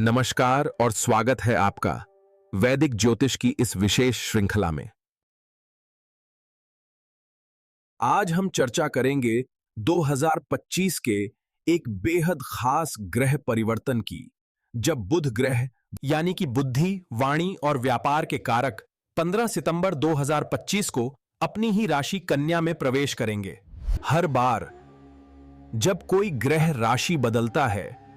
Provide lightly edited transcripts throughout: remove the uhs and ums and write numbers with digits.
नमस्कार और स्वागत है आपका वैदिक ज्योतिष की इस विशेष श्रृंखला में। आज हम चर्चा करेंगे 2025 के एक बेहद खास ग्रह परिवर्तन की, जब बुध ग्रह यानी कि बुद्धि, वाणी और व्यापार के कारक 15 सितंबर 2025 को अपनी ही राशि कन्या में प्रवेश करेंगे। हर बार जब कोई ग्रह राशि बदलता है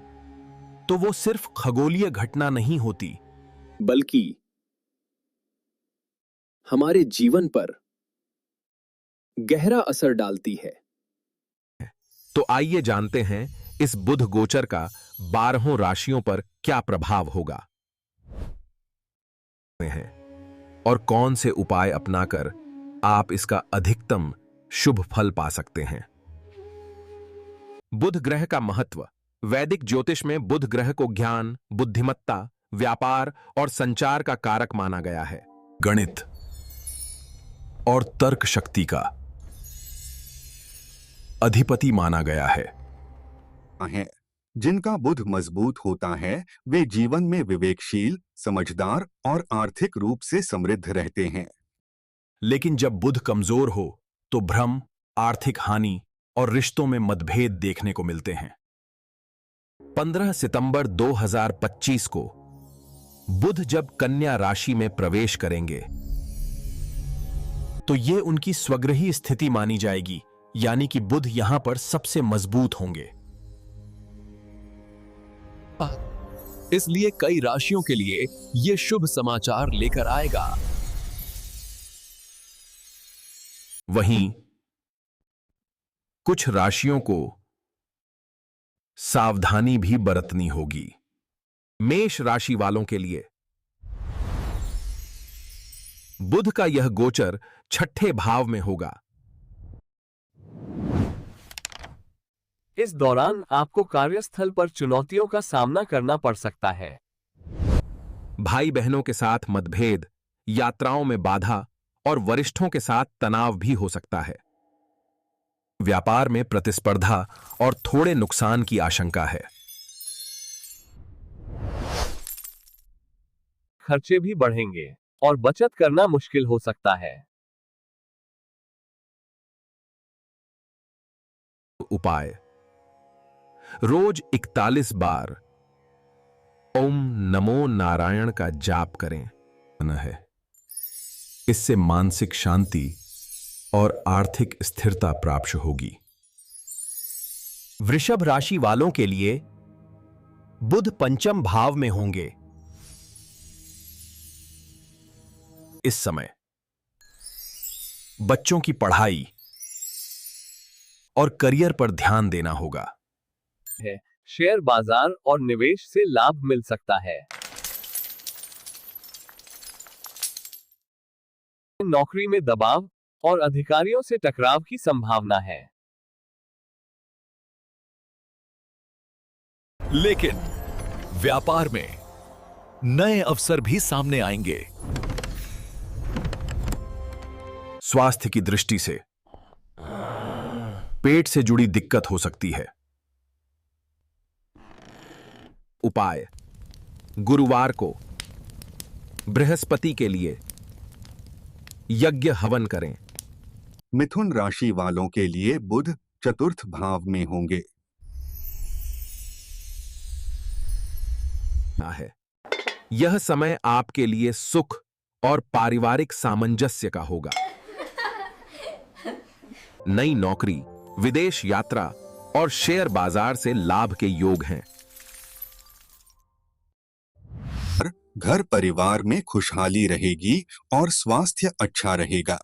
तो वो सिर्फ खगोलीय घटना नहीं होती, बल्कि हमारे जीवन पर गहरा असर डालती है। तो आइए जानते हैं इस बुध गोचर का 12 राशियों पर क्या प्रभाव होगा और कौन से उपाय अपनाकर आप इसका अधिकतम शुभ फल पा सकते हैं। बुध ग्रह का महत्व। वैदिक ज्योतिष में बुध ग्रह को ज्ञान, बुद्धिमत्ता, व्यापार और संचार का कारक माना गया है। गणित और तर्क शक्ति का अधिपति माना गया है। जिनका बुध मजबूत होता है वे जीवन में विवेकशील, समझदार और आर्थिक रूप से समृद्ध रहते हैं। लेकिन जब बुध कमजोर हो तो भ्रम, आर्थिक हानि और रिश्तों में मतभेद देखने को मिलते हैं। 15 सितंबर 2025 को बुध जब कन्या राशि में प्रवेश करेंगे तो ये उनकी स्वगृही स्थिति मानी जाएगी, यानी कि बुध यहां पर सबसे मजबूत होंगे। इसलिए कई राशियों के लिए यह शुभ समाचार लेकर आएगा। वहीं कुछ राशियों को सावधानी भी बरतनी होगी। मेष राशि वालों के लिए बुध का यह गोचर छठे भाव में होगा। इस दौरान आपको कार्यस्थल पर चुनौतियों का सामना करना पड़ सकता है। भाई बहनों के साथ मतभेद, यात्राओं में बाधा और वरिष्ठों के साथ तनाव भी हो सकता है। व्यापार में प्रतिस्पर्धा और थोड़े नुकसान की आशंका है। खर्चे भी बढ़ेंगे और बचत करना मुश्किल हो सकता है। उपाय। रोज 41 बार ओम नमो नारायण का जाप करें। इससे मानसिक शांति और आर्थिक स्थिरता प्राप्त होगी। वृषभ राशि वालों के लिए बुध पंचम भाव में होंगे। इस समय बच्चों की पढ़ाई और करियर पर ध्यान देना होगा। शेयर बाजार और निवेश से लाभ मिल सकता है। नौकरी में दबाव और अधिकारियों से टकराव की संभावना है। लेकिन व्यापार में नए अवसर भी सामने आएंगे। स्वास्थ्य की दृष्टि से पेट से जुड़ी दिक्कत हो सकती है। उपाय। गुरुवार को बृहस्पति के लिए यज्ञ हवन करें। मिथुन राशि वालों के लिए बुध चतुर्थ भाव में होंगे। यह समय आपके लिए सुख और पारिवारिक सामंजस्य का होगा। नई नौकरी, विदेश यात्रा और शेयर बाजार से लाभ के योग हैं। घर परिवार में खुशहाली रहेगी और स्वास्थ्य अच्छा रहेगा।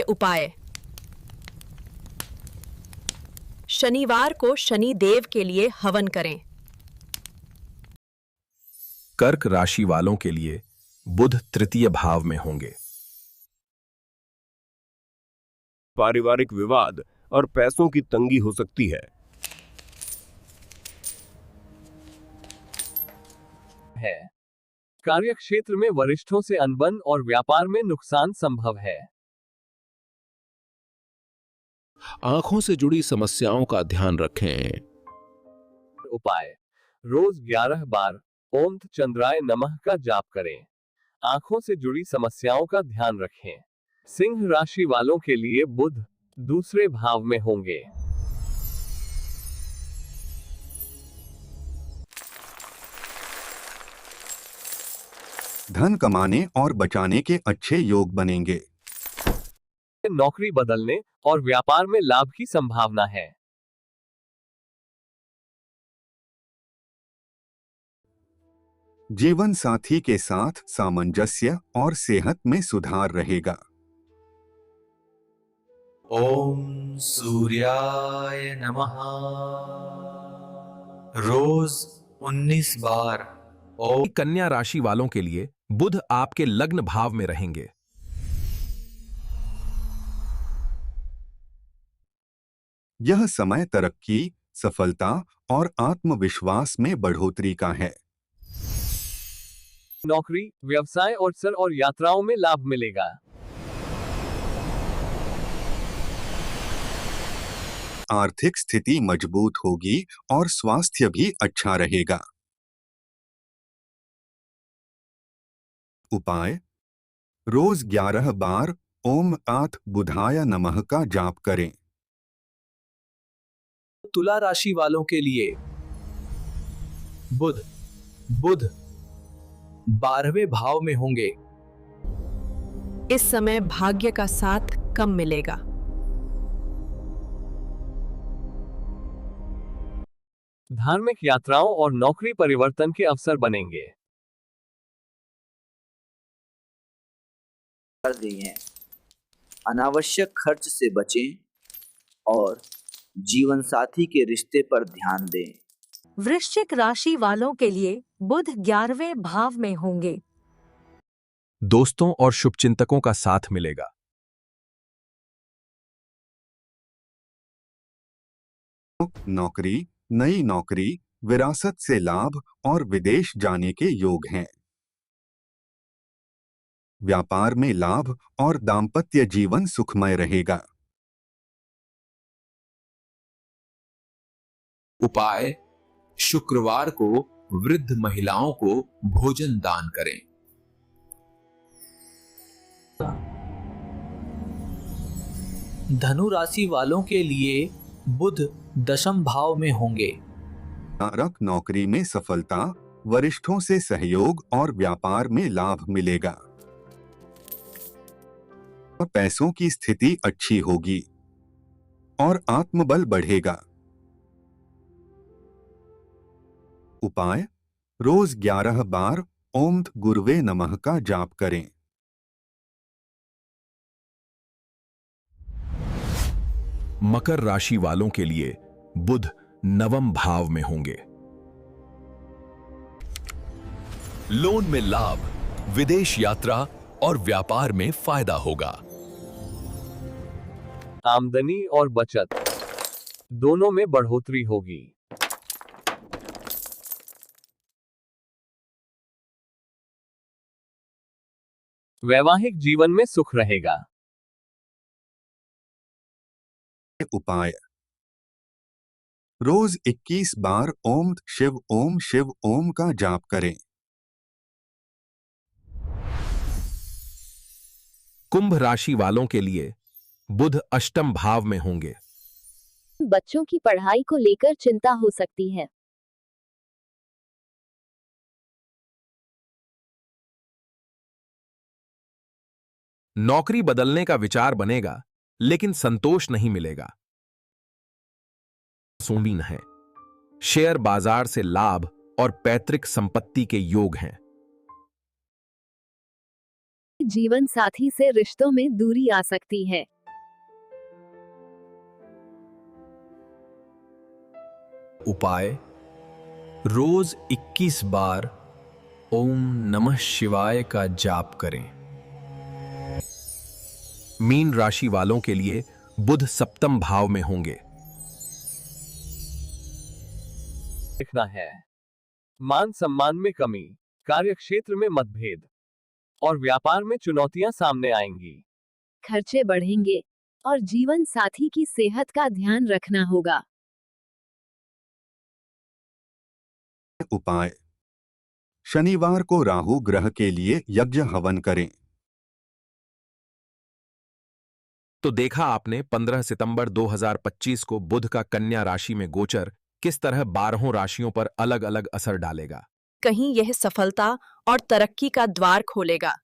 उपाय। शनिवार को शनि देव के लिए हवन करें। कर्क राशि वालों के लिए बुध तृतीय भाव में होंगे। पारिवारिक विवाद और पैसों की तंगी हो सकती है। कार्यक्षेत्र में वरिष्ठों से अनबन और व्यापार में नुकसान संभव है। आंखों से जुड़ी समस्याओं का ध्यान रखें। उपाय: रोज 11 बार ओम चंद्राय नमः का जाप करें। आंखों से जुड़ी समस्याओं का ध्यान रखें। सिंह राशि वालों के लिए बुध दूसरे भाव में होंगे। धन कमाने और बचाने के अच्छे योग बनेंगे। नौकरी बदलने और व्यापार में लाभ की संभावना है। जीवन साथी के साथ सामंजस्य और सेहत में सुधार रहेगा। ओम सूर्याय नमः। रोज 19 बार ओम। कन्या राशि वालों के लिए बुध आपके लग्न भाव में रहेंगे। यह समय तरक्की, सफलता और आत्मविश्वास में बढ़ोतरी का है। नौकरी, व्यवसाय और यात्राओं में लाभ मिलेगा। आर्थिक स्थिति मजबूत होगी और स्वास्थ्य भी अच्छा रहेगा। उपाय: रोज 11 बार ओम आत बुधाय नमः का जाप करें। तुला राशि वालों के लिए बुध 12वें भाव में होंगे। इस समय भाग्य का साथ कम मिलेगा। धार्मिक यात्राओं और नौकरी परिवर्तन के अवसर बनेंगे। कर दी हैं। अनावश्यक खर्च से बचें और जीवन साथी के रिश्ते पर ध्यान दें। वृश्चिक राशि वालों के लिए बुध 11वें भाव में होंगे। दोस्तों और शुभचिंतकों का साथ मिलेगा। नौकरी, नई नौकरी, विरासत से लाभ और विदेश जाने के योग हैं। व्यापार में लाभ और दाम्पत्य जीवन सुखमय रहेगा। उपाय: शुक्रवार को वृद्ध महिलाओं को भोजन दान करें। धनु राशि वालों के लिए बुध 10वें भाव में होंगे। कारक नौकरी में सफलता, वरिष्ठों से सहयोग और व्यापार में लाभ मिलेगा। पैसों की स्थिति अच्छी होगी और आत्मबल बढ़ेगा। उपाय: रोज 11 बार ओम गुरुवे नमः का जाप करें। मकर राशि वालों के लिए बुध 9वें भाव में होंगे। लोन में लाभ, विदेश यात्रा और व्यापार में फायदा होगा। आमदनी और बचत दोनों में बढ़ोतरी होगी। वैवाहिक जीवन में सुख रहेगा। उपाय: रोज 21 बार ओम शिव ओम का जाप करें। कुंभ राशि वालों के लिए बुध 8वें भाव में होंगे। बच्चों की पढ़ाई को लेकर चिंता हो सकती है। नौकरी बदलने का विचार बनेगा, लेकिन संतोष नहीं मिलेगा। सोमीन है। शेयर बाजार से लाभ और पैतृक संपत्ति के योग हैं। जीवन साथी से रिश्तों में दूरी आ सकती है। उपाय: रोज 21 बार ओम नमः शिवाय का जाप करें। मीन राशि वालों के लिए बुध 7वें भाव में होंगे। देखना है। मान सम्मान में कमी, कार्यक्षेत्र में मतभेद और व्यापार में चुनौतियां सामने आएंगी। खर्चे बढ़ेंगे और जीवन साथी की सेहत का ध्यान रखना होगा। उपाय। शनिवार को राहु ग्रह के लिए यज्ञ हवन करें। तो देखा आपने 15 सितंबर 2025 को बुध का कन्या राशि में गोचर किस तरह 12 राशियों पर अलग अलग असर डालेगा। कहीं यह सफलता और तरक्की का द्वार खोलेगा,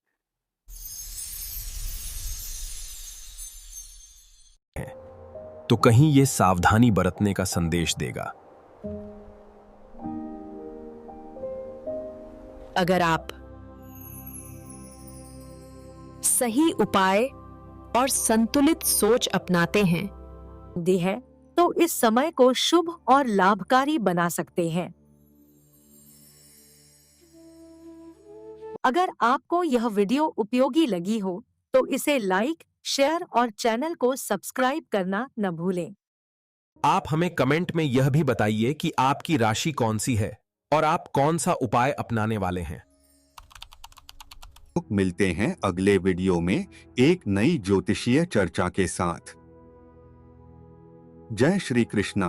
तो कहीं ये सावधानी बरतने का संदेश देगा। अगर आप सही उपाय और संतुलित सोच अपनाते हैं दी है तो इस समय को शुभ और लाभकारी बना सकते हैं। अगर आपको यह वीडियो उपयोगी लगी हो तो इसे लाइक, शेयर और चैनल को सब्सक्राइब करना न भूलें। आप हमें कमेंट में यह भी बताइए कि आपकी राशि कौन सी है और आप कौन सा उपाय अपनाने वाले हैं। मिलते हैं अगले वीडियो में एक नई ज्योतिषीय चर्चा के साथ। जय श्री कृष्णा।